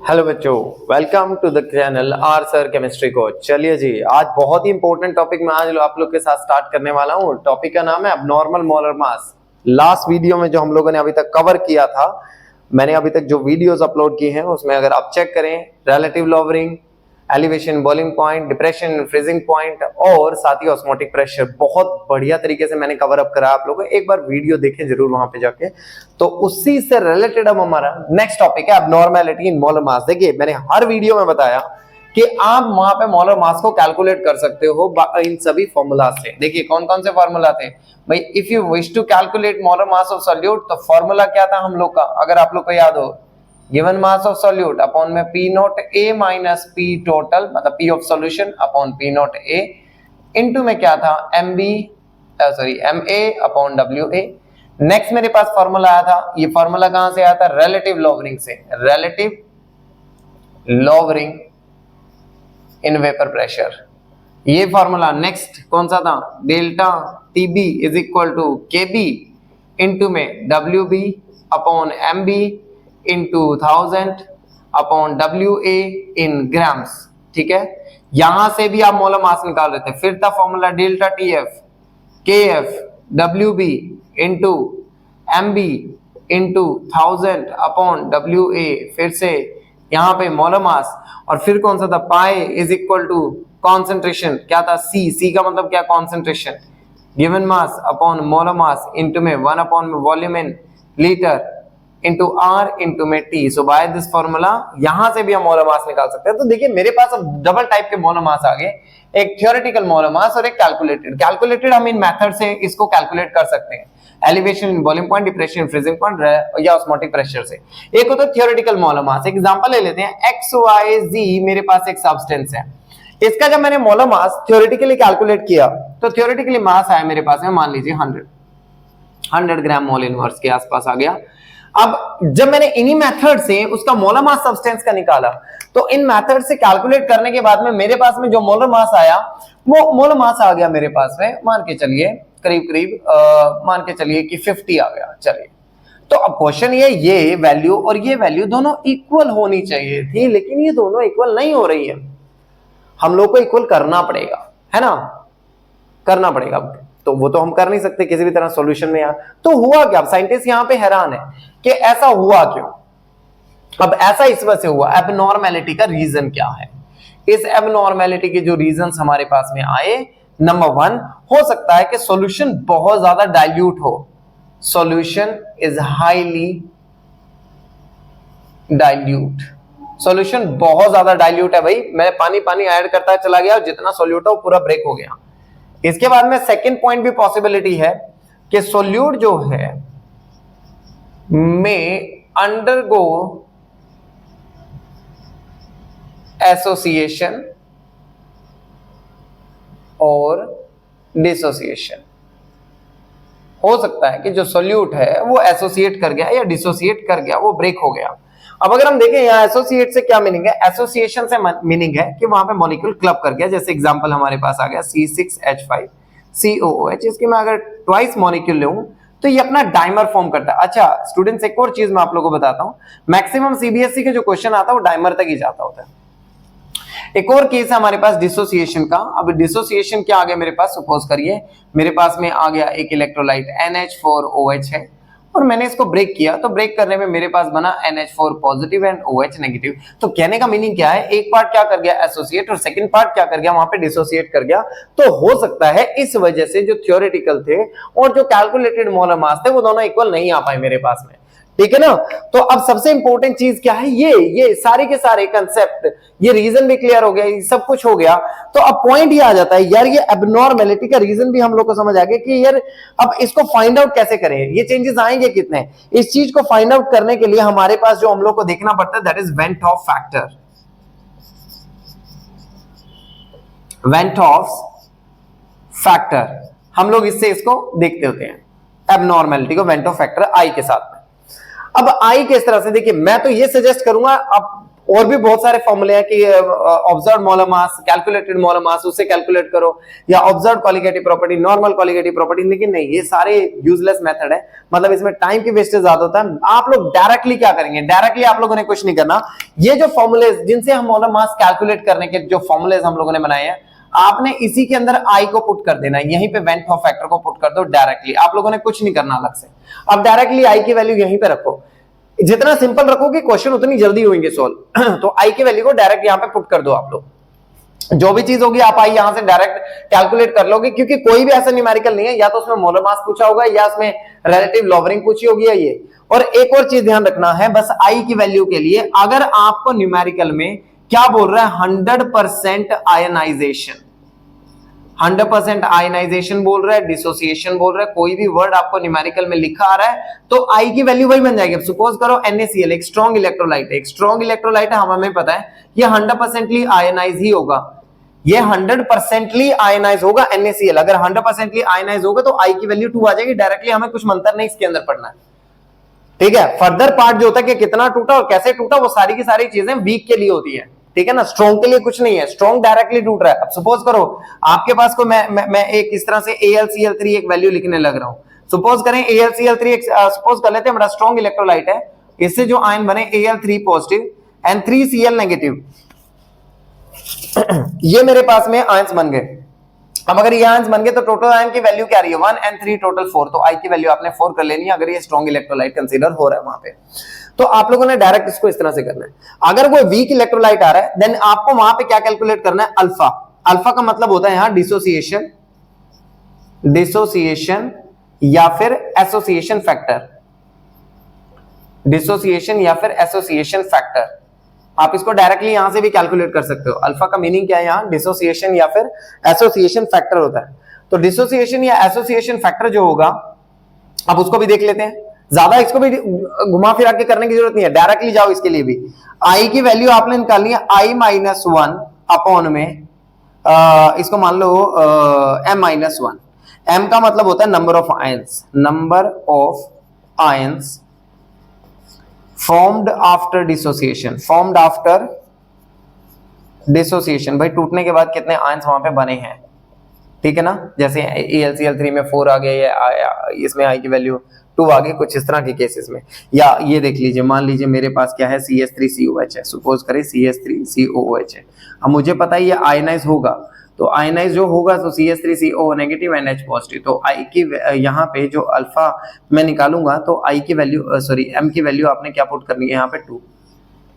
Hello बच्चों, welcome to the channel R sir chemistry coach. चलिए जी, आज बहुत ही इंपॉर्टेंट टॉपिक मैं आज आप लोग के साथ स्टार्ट करने वाला हूँ। टॉपिक का नाम है abnormal molar mass. Last video में जो हम लोगों ने अभी तक कवर किया था, मैंने अभी तक जो वीडियोस अपलोड किए हैं उसमें अगर आप चेक करें, relative lowering, elevation, boiling point, depression, freezing point और साथ ही ऑस्मोटिक प्रेशर, बहुत बढ़िया तरीके से मैंने कवर अप करा। आप लोगों को एक बार वीडियो देखें जरूर वहां पे जाके। तो उसी से रिलेटेड अब हमारा नेक्स्ट टॉपिक है अबनॉर्मैलिटी इन मोलर मास। देखिए, मैंने हर वीडियो में बताया कि आप वहां पे मोलर मास को कैलकुलेट कर सकते हो इन सभी फॉर्मूला से। देखिए कौन कौन से फॉर्मूला थे भाई। If you wish to calculate molar mass of solute, तो फॉर्मूला क्या था हम लोग का, अगर आप लोग को याद हो, given mass of solute upon में P naught A minus P total, मतलब P of solution upon P naught A, into में क्या था, M A upon W A. Next मेरे पास फॉर्मूला आया था, ये फॉर्मूला कहां से आया था, रिलेटिव लॉवरिंग से। Relative lowering in vapour pressure, ये फॉर्मूला। नेक्स्ट कौन सा था, delta TB is equal to K B into में W B upon M B into 1000 upon W A in grams. ठीक है, यहां से भी आप मोलर मास निकाल रहे थे। फिर था formula delta T F K F W B into M B into 1000 upon W A, फिर से यहां पे मोलर मास। और फिर कौन सा था, pi is equal to concentration, क्या था, सी का मतलब क्या, concentration, given mass upon molar mass into में 1 अपॉन में volume in litre into R into में T. So by this formula यहां से भी हम मोलर मास निकाल सकते हैं। तो देखिए मेरे पास अब डबल टाइप के मोलर मास आ गए, एक थियोरेटिकल मोलर मास और एक कैलकुलेटेड हम इन मेथड से इसको कैलकुलेट कर सकते हैं, elevation, boiling point, depression, freezing point या ऑस्मोटिक प्रेशर से। एक होता है थियोरेटिकल मोलर मास। एग्जांपल ले लेते हैं, एक्स वाई जी मेरे पास एक सब्सटेंस है, इसका जब मैंने मोलर मास थियोरेटिकली कैलकुलेट किया तो थियोरेटिकली मास आया मेरे पास में, मान लीजिए 100 ग्राम मोल इनवर्स के आसपास आ गया। अब जब मैंने इन्हीं मेथड से उसका मोलर मास सब्सटेंस का निकाला, तो इन मेथड से कैलकुलेट करने के बाद में मेरे पास में जो मोलर मास आया, वो मोलर मास आ गया मेरे पास में, मान के चलिए करीब मान के चलिए कि 50 आ गया। चलिए, तो अब क्वेश्चन ये वैल्यू और ये वैल्यू दोनों इक्वल होनी चाहिए थी, लेकिन ये दोनों इक्वल नहीं हो रही है। हम लोग को इक्वल करना पड़ेगा, है ना, करना पड़ेगा। तो वो तो हम कर नहीं सकते किसी भी तरह सॉल्यूशन में। यहाँ तो हुआ क्या, साइंटिस्ट यहाँ पे हैरान है कि ऐसा हुआ क्यों। अब ऐसा इस वजह से हुआ, एबनॉर्मैलिटी का रीजन क्या है। इस एबनॉर्मैलिटी के जो रीजंस हमारे पास में आए, नंबर 1 हो सकता है कि सॉल्यूशन बहुत ज्यादा डाइल्यूट हो। Solution is highly dilute, solution बहुत ज्यादा डाइल्यूट है भाई, मैं पानी ऐड करता चला गया और जितना सॉल्यूट है वो पूरा ब्रेक हो गया। इसके बाद में सेकेंड पॉइंट भी पॉसिबिलिटी है कि सॉल्यूट जो है में अंडरगो एसोसिएशन और डिसोसिएशन। हो सकता है कि जो सॉल्यूट है वो एसोसिएट कर गया या डिसोसिएट कर गया, वो ब्रेक हो गया। अब अगर हम देखें यहाँ एसोसिएट से क्या मीनिंग है, एसोसिएशन से मीनिंग है कि वहां पे मॉलिक्यूल क्लब कर गया। जैसे एग्जांपल हमारे पास आ गया C6H5COOH, इसकी मैं अगर ट्वाइस मॉलिक्यूल लूं तो ये अपना डाइमर फॉर्म करता है। अच्छा स्टूडेंट्स, एक और चीज मैं आप लोगों को बताता हूं, मैक्सिमम सीबीएसई के जो क्वेश्चन आता है वो डाइमर तक ही जाता होता है। एक और केस है हमारे पास डिसोसिएशन का। अब डिसोसिएशन क्या आ गया मेरे पास, सपोज करिए मेरे पास में आ गया एक इलेक्ट्रोलाइट NH4OH है और मैंने इसको ब्रेक किया, तो ब्रेक करने में मेरे पास बना NH4 positive and OH negative. तो कहने का मीनिंग क्या है, एक पार्ट क्या कर गया एसोसिएट और सेकंड पार्ट क्या कर गया, वहां पे डिसोसिएट कर गया। तो हो सकता है इस वजह से जो थ्योरेटिकल थे और जो कैलकुलेटेड मोलर मास थे वो दोनों इक्वल नहीं आ पाए मेरे पास में। ठीक है ना। तो अब सबसे इंपॉर्टेंट चीज क्या है, ये सारे के सारे कंसेप्ट, ये रीजन भी क्लियर हो गया, ये सब कुछ हो गया। तो अब पॉइंट ये आ जाता है यार, ये एबनॉर्मैलिटी का रीजन भी हम लोग को समझ आ गया कि यार अब इसको फाइंड आउट कैसे करें, ये चेंजेस आएंगे कितने। इस चीज को फाइंड आउट करने के लिए हमारे पास जो हम लोग को देखना पड़ता है, that is went of factor. Went of factor, हम लोग इससे इसको देखते होते हैं, एबनॉर्मैलिटी को वेंट ऑफ फैक्टर आई के साथ में। अब आई किस तरह से, देखिए मैं तो ये सजेस्ट करूंगा, अब और भी बहुत सारे फॉर्मूले हैं कि observe molar mass, calculated molar mass, उससे कैलकुलेट करो, या observe colligative property, normal colligative property. लेकिन नहीं, ये सारे यूजलेस मेथड है, मतलब इसमें टाइम की वेस्टेज ज्यादा होता है। आप लोग डायरेक्टली क्या करेंगे, डायरेक्टली आप लोगों ने कुछ नहीं करना। ये जो फॉर्मूले जिनसे हम मोलर मास कैलकुलेट करने के जो फॉर्मूले हम लोगों ने बनाए हैं, आपने इसी के अंदर आई को पुट कर देना है, यहीं पे वेन फॉर फैक्टर को पुट कर दो डायरेक्टली। आप लोगों ने कुछ नहीं करना अलग से। अब डायरेक्टली आई की वैल्यू यहीं पे रखो, जितना सिंपल रखोगे क्वेश्चन उतनी जल्दी होंगे सॉल्व। तो आई की वैल्यू को डायरेक्ट यहां पे पुट कर दो आप लोग। जो भी चीज होगी आप आई यहां से डायरेक्ट कैलकुलेट कर लोगे, क्योंकि कोई भी ऐसा न्यूमेरिकल नहीं है, या तो उसमें मोलर मास पूछा होगा या उसमें रिलेटिव लॉवरिंग पूछी होगी, या ये। और एक और चीज ध्यान रखना है बस आई की वैल्यू के लिए, अगर आपको न्यूमेरिकल में क्या बोल रहा है 100% आयनाइजेशन, 100% आयनाइजेशन बोल रहा है, डिसोसिएशन बोल रहा है, कोई भी वर्ड आपको न्यूमेरिकल में लिखा आ रहा है तो आई की वैल्यू वही बन जाएगी। अब सपोज करो NaCl एक स्ट्रॉन्ग इलेक्ट्रोलाइट है, एक स्ट्रॉन्ग इलेक्ट्रोलाइट है, हमें पता है ये 100% आयनाइज ही होगा, ये 100% आयनाइज होगा NaCl। अगर 100% आयनाइज होगा तो आई की वैल्यू 2 आ जाएगी डायरेक्टली, हमें कुछ मंत्र नहीं इसके अंदर पढ़ना है, ठीक है। फर्दर पार्ट जो होता है कि कितना टूटा और कैसे टूटा, वो सारी की सारी चीजें वीक के लिए होती है, ठीक है ना। स्ट्रॉन्ग के लिए कुछ नहीं है, स्ट्रॉन्ग डायरेक्टली टूट रहा है। अब सपोज करो आपके पास को मैं एक इस तरह से AlCl3 एक वैल्यू लिखने लग रहा हूं। सपोज करें AlCl3 सपोज कर लेते हैं हमारा स्ट्रॉन्ग इलेक्ट्रोलाइट है, इससे जो आयन बने Al3 positive and 3Cl negative, ये मेरे पास में आयंस बन गए। अब अगर ये आयंस बन गए तो टोटल आयन की वैल्यू क्या रही है 1 and 3 टोटल 4, तो आई की वैल्यू आपने 4 कर लेनी है अगर ये स्ट्रॉन्ग इलेक्ट्रोलाइट कंसीडर हो रहा है वहां पे। तो आप लोगों ने डायरेक्ट इसको इस तरह से करना है। अगर वो वीक इलेक्ट्रोलाइट आ रहा है देन आपको वहां पे क्या कैलकुलेट करना है, अल्फा। अल्फा का मतलब होता है यहां डिसोसिएशन, डिसोसिएशन या फिर एसोसिएशन फैक्टर, डिसोसिएशन या फिर एसोसिएशन फैक्टर। आप इसको डायरेक्टली यहां से भी कैलकुलेट कर सकते हो। अल्फा का मीनिंग क्या है यहां, डिसोसिएशन या फिर एसोसिएशन फैक्टर होता है। तो डिसोसिएशन या एसोसिएशन फैक्टर जो होगा, अब उसको भी देख लेते हैं, ज्यादा इसको भी घुमा फिरा के करने की जरूरत नहीं है, डायरेक्टली जाओ इसके लिए भी। आई की वैल्यू आपने निकालनी है I-1 अपॉन में इसको मान लो M-1। M का मतलब होता है number of ions, number of ions formed after dissociation, formed after dissociation, भाई टूटने के बाद कितने आयंस वहां पे बने हैं, ठीक है ना। जैसे AlCl3 में 4 आ गए, इसमें आई की वैल्यू 2 आ गई, कुछ इस तरह के केसेस में। या ये देख लीजिए, मान लीजिए मेरे पास क्या है CH3COH है, सपोज करें CH3COOH है। अब मुझे पता है ये आयनाइज होगा, तो आयनाइज जो होगा तो CH3CO negative and H positive. तो आई की यहाँ पे जो अल्फा मैं निकालूंगा तो आई की वैल्यू सॉरी M की वैल्यू आपने क्या पुट करनी है यहाँ पे 2।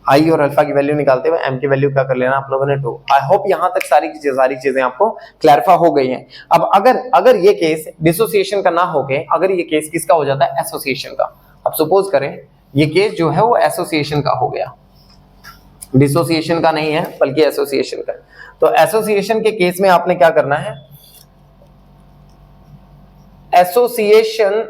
आई और अल्फा की वैल्यू निकालते हुए M की वैल्यू क्या कर लेना आप लोगों ने 2। आई होप यहाँ तक सारी चीजें आपको क्लैरिफाई हो गई हैं। अब अगर ये केस डिसोसिएशन का ना हो गए, अगर ये केस किसका हो जाता है एसोसिएशन का। अब सपोज करें ये केस जो है वो एसोसिएशन का हो गया, डिसोसिएशन का नहीं है बल्कि एसोसिएशन का। तो एसोसिएशन के केस में आपने क्या करना है, एसोसिएशन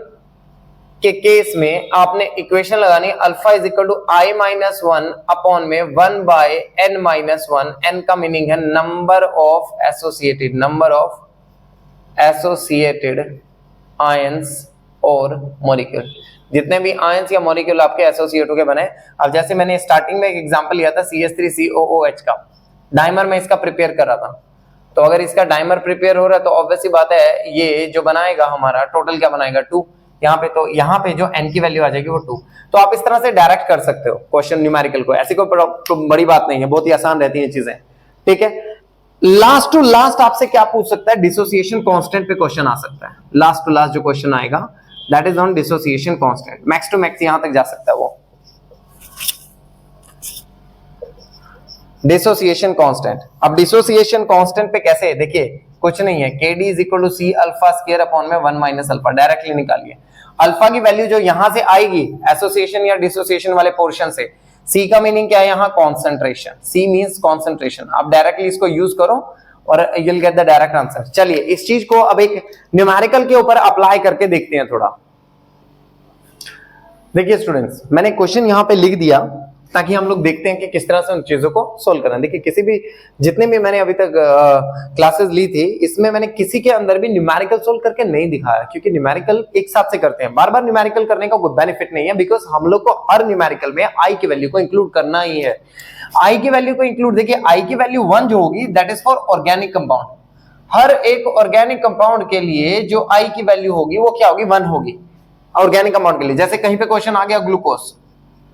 के केस में आपने इक्वेशन लगानी है alpha is equal to I-1 upon में 1 बाय N-1। N का मीनिंग है number of associated, number of associated ions और मॉलिक्यूल, जितने भी आयंस या मॉलिक्यूल आपके एसोसिएट होके बने। अब जैसे मैंने स्टार्टिंग में एक एग्जांपल लिया था CH3COOH का, डाइमर में इसका प्रिपेयर कर रहा था। तो अगर इसका डाइमर प्रिपेयर हो रहा है तो ऑब्वियस सी बात है ये जो बनाएगा हमारा टोटल क्या बनाएगा 2 यहाँ पे। तो यहाँ पे जो N की वैल्यू आ जाएगी वो 2। तो आप इस तरह से डायरेक्ट कर सकते हो क्वेश्चन न्यूमेरिकल को, ऐसी कोई बड़ी बात नहीं है, बहुत ही आसान रहती है चीजें, ठीक है। लास्ट टू लास्ट आपसे क्या पूछ सकता है, डिसोसिएशन कांस्टेंट पे क्वेश्चन आ सकता है। लास्ट टू लास्ट जो क्वेश्चन आएगा that is on dissociation constant, max to max यहां तक जा सकता है वो डिसोसिएशन कांस्टेंट। अब डिसोसिएशन कांस्टेंट पे कैसे, देखिए कुछ नहीं है, KD is equal to C alpha square upon में 1 माइनस अल्फा, डायरेक्टली निकालिए। अल्फा की वैल्यू जो यहां से आएगी एसोसिएशन या डिसोसिएशन वाले पोर्शन से, C का मीनिंग क्या है यहाँ कॉन्सेंट्रेशन, C मींस कॉन्सेंट्रेशन। आप डायरेक्टली इसको यूज करो और you will get the direct answer. चलिए इस चीज को अब एक न्यूमेरिकल के ऊपर अप्लाई करके देखते हैं थोड़ा। देखिए स्टूडेंट्स, मैंने क्वेश्चन यहां पे लिख दिया ताकि हम लोग देखते हैं कि किस तरह से उन चीजों को सोल्व करना। देखिए किसी भी जितने भी मैंने अभी तक क्लासेस ली थी, इसमें मैंने किसी के अंदर भी न्यूमेरिकल सोल्व करके नहीं दिखाया, क्योंकि न्यूमेरिकल एक साथ से करते हैं, बार बार न्यूमेरिकल करने का कोई बेनिफिट नहीं है, बिकॉज हम लोग को हर न्यूमेरिकल में आई की वैल्यू को इंक्लूड करना ही है। आई की वैल्यू को इंक्लूड, देखिए आई की वैल्यू 1 जो होगी that is for organic compound. हर एक ऑर्गेनिक कंपाउंड के लिए जो आई की वैल्यू होगी वो क्या होगी, 1 होगी ऑर्गेनिक कंपाउंड के लिए। जैसे कहीं पे क्वेश्चन आ गया ग्लूकोज,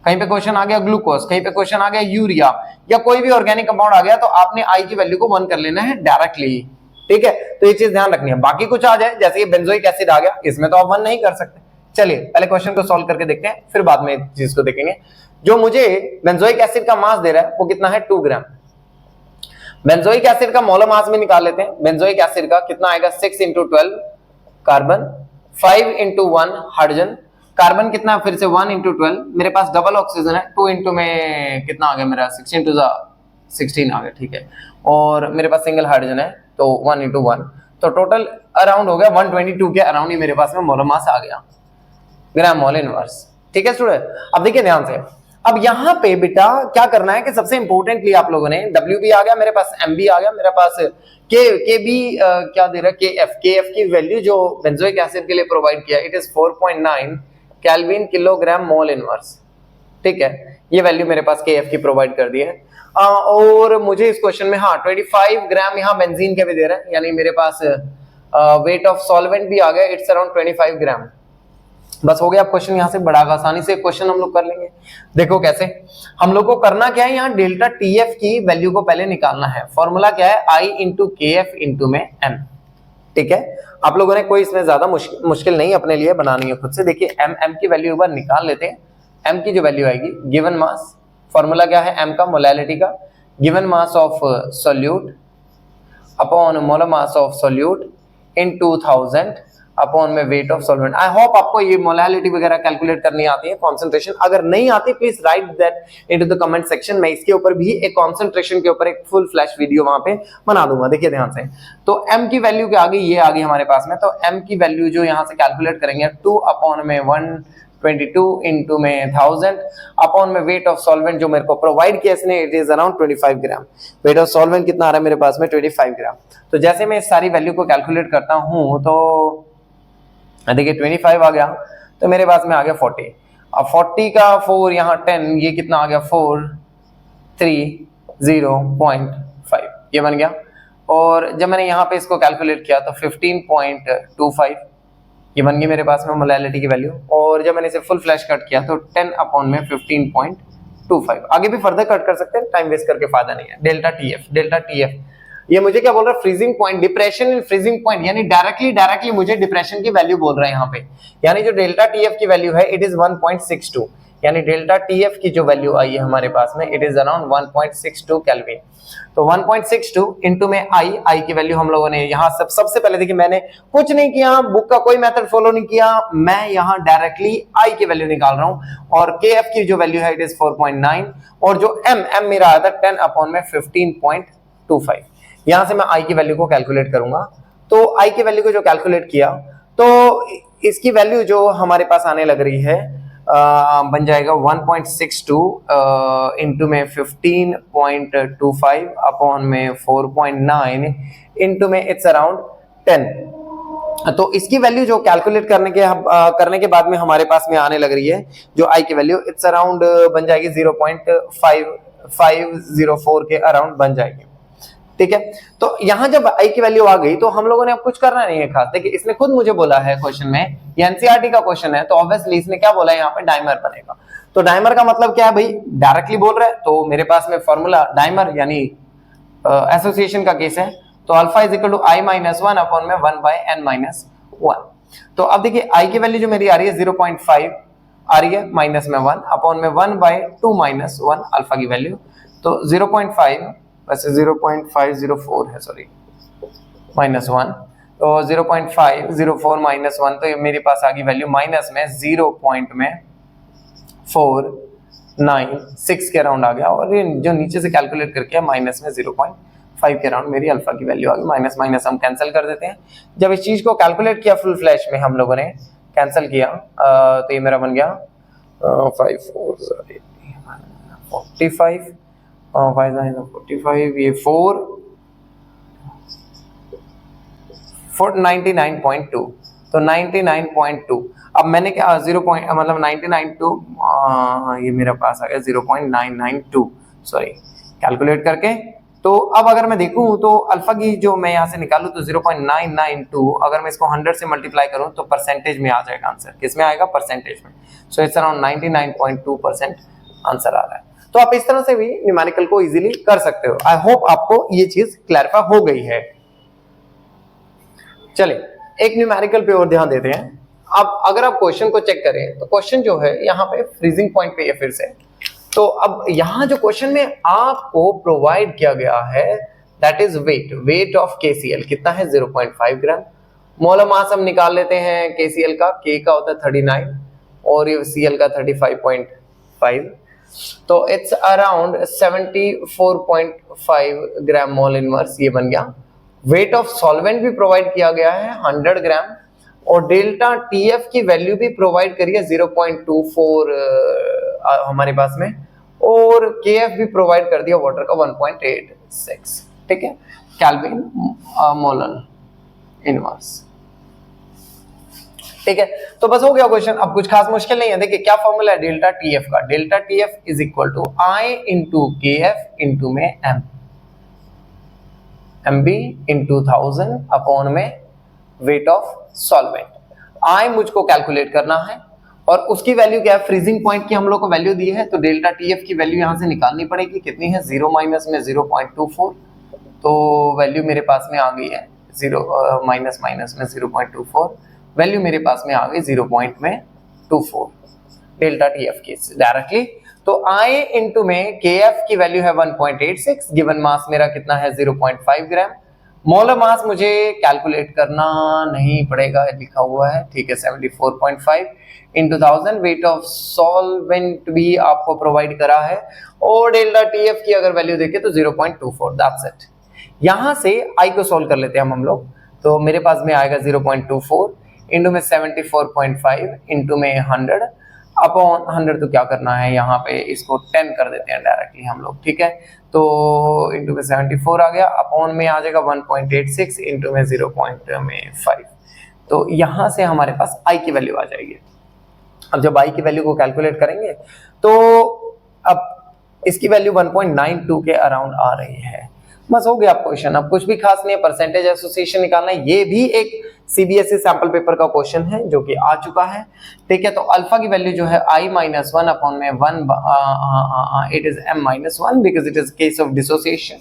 कहीं पे क्वेश्चन आ गया ग्लूकोज, कहीं पे क्वेश्चन आ गया यूरिया, या कोई भी ऑर्गेनिक कंपाउंड आ गया, तो आपने आई की वैल्यू को 1 कर लेना है डायरेक्टली, ठीक है। तो ये चीज ध्यान रखनी है। बाकी कुछ आ जाए, जैसे ये बेंजोइक एसिड आ गया, इसमें तो आप 1 नहीं कर सकते। चलिए पहले क्वेश्चन को सॉल्व करके देखते हैं, फिर बाद में चीज को देखेंगे। जो मुझे बेंजोइक एसिड का मास दे रहा है वो कितना है, 2 ग्राम। बेंजोइक एसिड का मोलर मास में निकाल लेते हैं। बेंजोइक एसिड का कितना आएगा, 6 × 12 कार्बन, 5 × 1 हाइड्रोजन, कार्बन कितना फिर से 1 × 12, मेरे पास डबल ऑक्सीजन है, 2 × में कितना आ गया मेरा, 6 × 16 आ गया, ठीक है। और मेरे पास सिंगल हाइड्रोजन है तो 1 × 1, तो टोटल अराउंड हो गया 122 के अराउंड ही मेरे पास में मोलर मास आ गया, ग्राम मोल इनवर्स, ठीक है स्टूडेंट। अब देखिए ध्यान से, अब यहां पे बेटा क्या करना है कि सबसे इंपॉर्टेंटली आप लोगों ने W भी आ गया मेरे पास, M भी आ गया मेरे पास, के भी क्या दे रहा है, KF की वैल्यू जो बेंजोइक एसिड के लिए प्रोवाइड किया, it is 4.9 kelvin kilogram mole inverse, ठीक है। ये वैल्यू मेरे पास KF की प्रोवाइड कर दी है। और मुझे इस क्वेश्चन में 25 ग्राम यहाँ बेंजीन के भी दे रहा है, यानी मेरे पास वेट ऑफ सॉल्वेंट भी आ गया, इट्स अराउंड 25 ग्राम। बस हो गया। अब क्वेश्चन यहां से बड़ा आसानी से क्वेश्चन हम लोग कर लेंगे। देखो कैसे, हम लोग को करना क्या है, यहाँ डेल्टा TF की वैल्यू को पहले निकालना है। फॉर्मूला क्या है, I × KF × में M, ठीक है। आप लोगों ने कोई इसमें ज्यादा मुश्किल नहीं अपने लिए बनानी है खुद से। देखिए M की वैल्यू एक बार निकाल लेते हैं। M की जो वैल्यू आएगी, गिवन मास, फॉर्मूला क्या है M का, मोलैलिटी का, given mass of solute upon molar mass of solute in 2000 upon में weight of solvent. I hope आपको ये मोलैलिटी वगैरह कैलकुलेट करनी आती है, कंसंट्रेशन। अगर नहीं आती please right that into the comment section. मैं इसके ऊपर भी एक कंसंट्रेशन के ऊपर एक फुल फ्लैश वीडियो वहां पे बना दूंगा। देखिए ध्यान से, तो M की वैल्यू के आगे ये आ गई हमारे पास में, तो M की वैल्यू जो यहाँ से कैलकुलेट करेंगे 2 अपॉन में 122 इंटू में 1000 अपॉन में वेट ऑफ सॉल्वेंट जो मेरे को प्रोवाइड किया इसने, it is around 25 gram. Wait of solvent कितना आ रहा है मेरे पास में, 25 ग्राम। तो जैसे मैं इस सारी वैल्यू को कैलकुलेट करता हूं तो देखिए 25 आ गया, तो मेरे पास में आ गया 40। अब 40 का 4 यहाँ 10, ये कितना आ गया 430.5, ये बन गया। और जब मैंने यहाँ पे इसको कैलकुलेट किया तो 15.25 ये बन गई मेरे पास में मोलैलिटी की वैल्यू। और जब मैंने इसे फुल फ्लैश कट किया तो 10 अपॉन में 15.25। आगे भी फर्दर कट कर सकते हैं, टाइम वेस्ट करके फायदा नहीं है। डेल्टा TF ये मुझे क्या बोल रहा है, freezing point, depression in freezing point, यानी डायरेक्टली मुझे डिप्रेशन की वैल्यू बोल रहा है यहाँ पे। यानी जो डेल्टा TF की वैल्यू है इट इज 1.62, यानी डेल्टा TF की जो वैल्यू आई है हमारे पास में इट इज अराउंड 1.62 केल्विन। तो 1.62 इंटू में आई की वैल्यू हम लोगों ने यहाँ सबसे पहले देखिए, मैंने कुछ नहीं किया, बुक का कोई मेथड फॉलो नहीं किया, मैं यहाँ डायरेक्टली आई की वैल्यू निकाल रहा हूँ। और KF की जो वैल्यू है इट इज 4.9, और जो M मेरा आया था 10 अपॉन में 15.25। यहां से मैं आई की वैल्यू को कैलकुलेट करूंगा। तो आई की वैल्यू को जो कैलकुलेट किया तो इसकी वैल्यू जो हमारे पास आने लग रही है बन जाएगा 1.62 इंटू में 15.25 अपॉन में 4.9 इंटू में इट्स अराउंड 10। तो इसकी वैल्यू जो कैलकुलेट करने के बाद में हमारे पास में आने लग रही है जो आई की वैल्यू, इट्स अराउंड बन जाएगी 0.5504 के अराउंड बन जाएगी, ठीक है। तो यहां जब आई की वैल्यू आ गई तो हम लोगों ने अब कुछ करना नहीं है खास। देखिए इसने खुद मुझे बोला है क्वेश्चन में, ये एनसीईआरटी का क्वेश्चन है, तो ऑब्वियसली इसने क्या बोला है यहाँ पे, डाइमर बनेगा। तो डाइमर का मतलब क्या है भाई, डायरेक्टली बोल रहा है। तो मेरे पास में फॉर्मूला डाइमर यानी एसोसिएशन का केस है, तो alpha is equal to I - 1 upon में 1/n-1। तो अब देखिए आई की वैल्यू जो मेरी आ रही है 0.5 आ रही है, माइनस में 1 अपॉन में 1/2 - 1 अल्फा की वैल्यू। तो 0.5 वैसे 0.504 है, सॉरी, -1, तो 0.504 - 1, तो ये मेरे पास आ गई वैल्यू माइनस में 0.496 के अराउंड आ गया। और ये जो नीचे से कैलकुलेट करके माइनस में 0.5 के अराउंड मेरी अल्फा की वैल्यू आ गई। माइनस माइनस हम कैंसिल कर देते हैं। जब इस चीज को कैलकुलेट किया फुल फ्लैश में हम लोगों ने कैंसिल किया तो ये मेरा बन गया 45 45 ये 99.2 तो 99.2 अब मैंने क्या 0 पॉइंट मतलब 99.2 ये मेरे पास आ गया 0.992 सॉरी कैलकुलेट करके। तो अब अगर मैं देखूं तो अल्फा की जो मैं यहाँ से निकालूं तो 0.992 अगर मैं इसको 100 से मल्टीप्लाई करूं तो परसेंटेज में आ जाएगा आंसर। किस में आएगा? परसेंटेज में। सो इट्स अराउंड 99.2% आंसर आ रहा है। तो आप इस तरह से भी न्यूमेरिकल को इजीली कर सकते हो। आई होप आपको ये चीज क्लैरिफाई हो गई है। चलिए एक न्यूमेरिकल पे और ध्यान देते हैं। अब अगर आप क्वेश्चन को चेक करें तो क्वेश्चन जो है यहाँ पे फ्रीजिंग पॉइंट पे है फिर से। तो अब यहाँ जो क्वेश्चन में आपको प्रोवाइड किया गया है that is weight of KCl कितना है? 0.5 ग्राम। मोलर मास हम निकाल लेते हैं KCl का, K का होता है 39 और ये Cl का 35.5 तो it's around 74.5 gram mole inverse ये बन गया। वेट ऑफ सॉल्वेंट भी प्रोवाइड किया गया है 100 ग्राम और डेल्टा TF की वैल्यू भी प्रोवाइड करी है 0.24 हमारे पास में और KF भी प्रोवाइड कर दिया वाटर का 1.86 ठीक है केल्विन मोलर इनवर्स ठीक है। तो बस हो गया क्वेश्चन। अब कुछ खास मुश्किल नहीं है। देखिए क्या फॉर्मूला है डेल्टा TF का? Delta TF is equal to I into KF into में M MB इंटू 1000 अपॉन में वेट ऑफ सॉल्वेंट। I मुझको कैलकुलेट करना है और उसकी वैल्यू क्या है? फ्रीजिंग पॉइंट की हम लोग को वैल्यू दी है तो डेल्टा TF की वैल्यू यहां से निकालनी पड़ेगी। कितनी है? 0 माइनस में 0.24 तो वैल्यू मेरे पास में आ गई है 0 माइनस माइनस में 0.24 वैल्यू मेरे पास में आ गई 0.24 डेल्टा TF की डायरेक्टली। तो I इंटू में KF की वैल्यू है 1.86 गिवन मास मेरा कितना है 0.5 ग्राम। मोलर मास मुझे कैलकुलेट करना नहीं पड़ेगा लिखा हुआ है ठीक है 74.5 इंटू 1000 वेट ऑफ सॉल्वेंट भी आपको प्रोवाइड करा है और डेल्टा TF की अगर वैल्यू देखें तो 0.24 दैट्स इट। यहां से I को सॉल्व कर लेते हैं हम लोग। तो मेरे पास में आएगा 0.24 इंटू में 74.5 इंटू में 100 अपॉन 100 तो क्या करना है यहाँ पे इसको 10 कर देते हैं डायरेक्टली हम लोग ठीक है। तो इंटू में 74 आ गया अपॉन में आ जाएगा 1.86 इंटू में 0.5 तो यहाँ से हमारे पास I की वैल्यू आ जाएगी। अब जब I की वैल्यू को कैलकुलेट करेंगे तो अब इसकी वैल्यू 1.92 के अराउंड आ रही है। बस हो गया क्वेश्चन। अब कुछ भी खास नहीं है, परसेंटेज एसोसिएशन निकालना है। ये भी एक CBSE सैंपल पेपर का क्वेश्चन है जो कि आ चुका है ठीक है। तो अल्फा की वैल्यू जो है I-1 अपॉन में 1 it is M-1 because it is case of dissociation.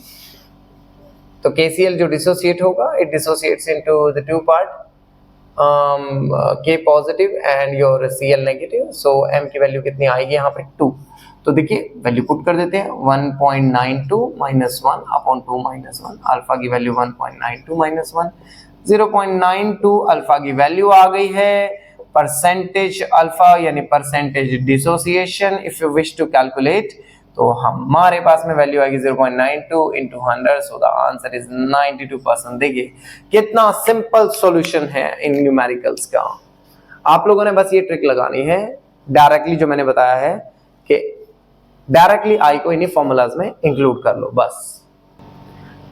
तो KCl जो डिसोसिएट होगा it dissociates into the two part K positive and your Cl negative. So M की वैल्यू कितनी आएगी यहाँ पे 2। तो देखिए वैल्यू पुट कर देते हैं 1.92 माइनस 1 अपॉन 2 माइनस 1 अल्फा की वैल्यू 1.92 माइनस 1 0.92 अल्फा की वैल्यू आ गई है। परसेंटेज अल्फा यानी percentage dissociation if you wish to calculate तो हमारे पास में वैल्यू आएगी 0.92 into 100 so the answer is 92%। देखिए कितना सिंपल सॉल्यूशन है इन न्यूमेरिकल्स का। आप लोगों ने बस ये ट्रिक लगानी है डायरेक्टली जो मैंने बताया है कि डायरेक्टली I को इन्हीं फॉर्मूलाज में इंक्लूड कर लो बस।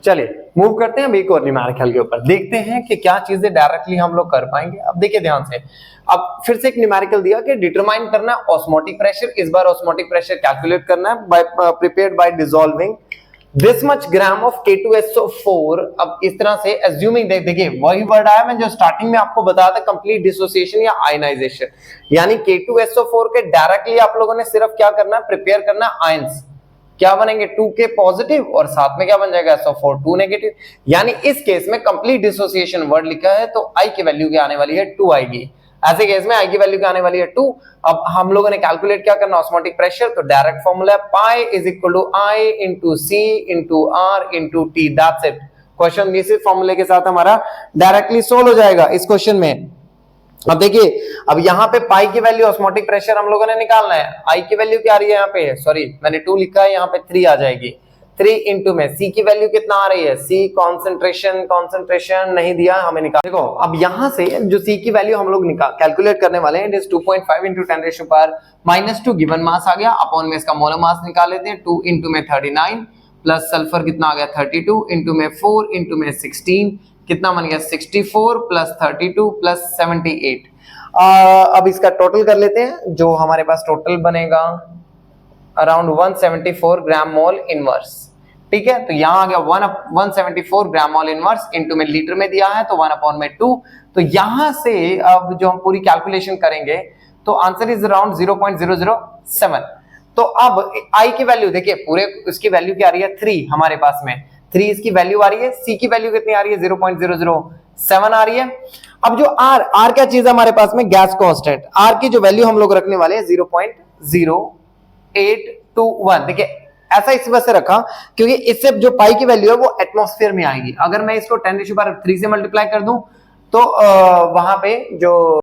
चलिए मूव करते हैं अब एक और न्यूमेरिकल के ऊपर, देखते हैं कि क्या चीजें डायरेक्टली हम लोग कर पाएंगे। अब देखिए ध्यान से, अब फिर से एक न्यूमेरिकल दिया कि डिटरमाइन करना है ऑस्मोटिक प्रेशर। इस बार ऑस्मोटिक प्रेशर कैलकुलेट करना है by prepared by dissolving this much gram of K2SO4। अब इस तरह से एज्यूमिंग देखिए वही वर्ड आया मैं जो स्टार्टिंग में आपको बताया था कंप्लीट डिसोसिएशन या आयनाइजेशन, यानी K2SO4 के डायरेक्टली आप लोगों ने सिर्फ क्या करना है प्रिपेयर करना है आयंस। क्या बनेंगे 2K पॉजिटिव और साथ में क्या बन जाएगा SO4 2 नेगेटिव। यानी इस केस में कंप्लीट डिसोसिएशन वर्ड लिखा है तो I की वैल्यू क्या आने वाली है 2 आएगी। ऐसे केस में I की वैल्यू क्या आने वाली है 2। अब हम लोगों ने कैलकुलेट क्या करना ऑस्मोटिक प्रेशर, तो डायरेक्ट फॉर्मूला है pi is equal to I into C into R into T that's it. Question इसी फॉर्मूले के साथ हमारा डायरेक्टली सोल्व हो जाएगा इस क्वेश्चन में। अब देखिए अब यहाँ पे पाई की वैल्यू ऑस्मोटिक प्रेशर हम लोगों ने निकालना है। I की वैल्यू क्या आ रही है यहाँ पे, सॉरी मैंने 2 लिखा है यहाँ पे 3 आ जाएगी। 3 इंटू में सी की वैल्यू कितना आ रही है, सी कॉन्सेंट्रेशन नहीं दिया हमें निकाल। देखो अब यहां से जो सी की वैल्यू हम लोग कैलकुलेट करने वाले हैं, it is 2.5 into 10⁻⁻2 given mass आ गया, अपॉन में इसका मोलर मास निकाल लेते हैं। 2 इंटू में 39 प्लस सल्फर कितना आ गया 32 इंटू में 4 इंटू में 16 कितना बन गया 64 प्लस 32 प्लस 78। अब इसका टोटल कर लेते हैं, जो हमारे पास टोटल बनेगा अराउंड 174 ग्राम मोल इनवर्स। ठीक है, तो यहां आ गया 174 ग्राम मोल इनवर्स, इनटू में लीटर में दिया है तो 1/2। तो यहां से अब जो हम पूरी कैलकुलेशन करेंगे तो आंसर इज अराउंड 0.007। तो अब आई की वैल्यू देखिए, पूरे उसकी वैल्यू क्या आ रही है 3 हमारे पास में, 3 इसकी वैल्यू आ रही है, सी की वैल्यू कितनी आ रही है 0.007 आ रही है। अब जो आर क्या चीज है हमारे पास में, गैस कांस्टेंट, आर की जो वैल्यू हम लोग रखने वाले हैं 0.0821। देखिए ऐसा इस वजह से रखा क्योंकि इससे जो पाई की वैल्यू है वो एटमॉस्फेयर में आएगी। अगर मैं इसको 10⁻³ से मल्टीप्लाई कर दूं तो वहां पे जो